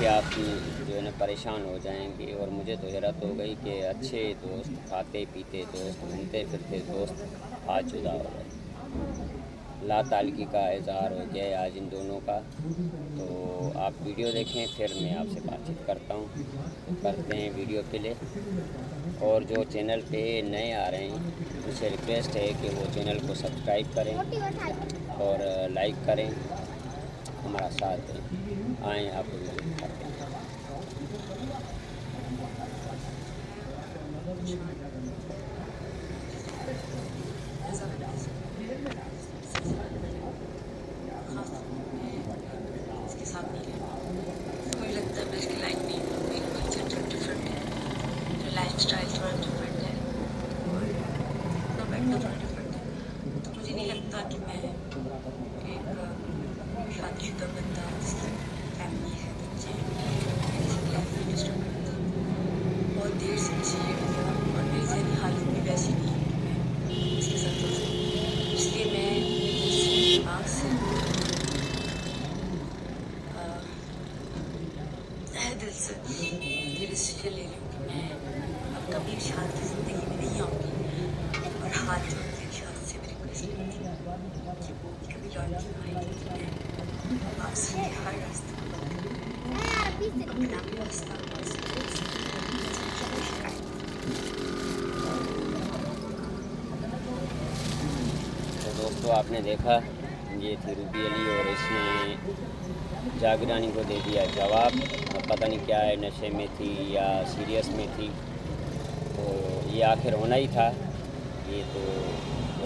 कि आप जो है ना परेशान हो जाएंगे। और मुझे तो हैरत हो गई कि अच्छे दोस्त, खाते पीते दोस्त, घूमते फिरते दोस्त आज जुदा हो गए। ला ताल्लुकी का इज़हार हो गया है आज इन दोनों का। तो आप वीडियो देखें, फिर मैं आपसे बातचीत करता हूँ। तो करते हैं वीडियो प्ले। और जो चैनल पे नए आ रहे हैं उनसे रिक्वेस्ट है कि वो चैनल को सब्सक्राइब करें और लाइक करें, हमारा साथ दें। आएँ आपको वीडियो दिखाते हैं। इसके साथ नहीं रहना। मुझे लगता है मैं इसकी लाइफ नहीं हूँ। मेरी कल्चर थोड़ा डिफरेंट है, मेरा लाइफ स्टाइल थोड़ा डिफरेंट है और अपना बैठना थोड़ा डिफरेंट है। तो मुझे नहीं लगता कि मैं एक शादीशुदा बंदा जिसकी फैमिली है, बच्चे हैं, किसी की लाइफ में डिस्टर्ब करता हूँ। बहुत देर से मुझे ये मिला और मेरी जहनी हालत भी वैसी नहीं है कि मैं इसके साथ रह सकूँ। इसलिए मैं अपने दिमाग से तहे दिल से ये डिसीजन ले रही हूँ कि मैं अब कभी शादी की ज़िंदगी में नहीं आऊँगी और हाथ जोड़ के शादी से भी रिक्वेस्ट करती हूँ कि वो कभी लौट के आएगी कि मैं आपसे हर रास्ते अपना भी रास्ता तो दोस्तों आपने देखा, ये थी रूबी अली और इसने जागरानी को दे दिया जवाब। अब पता नहीं क्या है, नशे में थी या सीरियस में थी। तो ये आखिर होना ही था। ये तो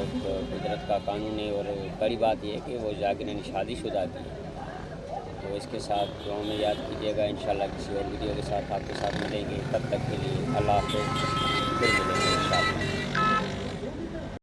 एक कुदरत का कानून है। और बड़ी बात यह है कि वो जागरानी शादीशुदा थी। तो इसके साथ दुआ में याद कीजिएगा। इंशाल्लाह किसी और वीडियो के साथ आपके साथ मिलेंगे। तब तक के लिए अल्लाह हाफ़िज़। फिर मिलेंगे इंशाल्लाह।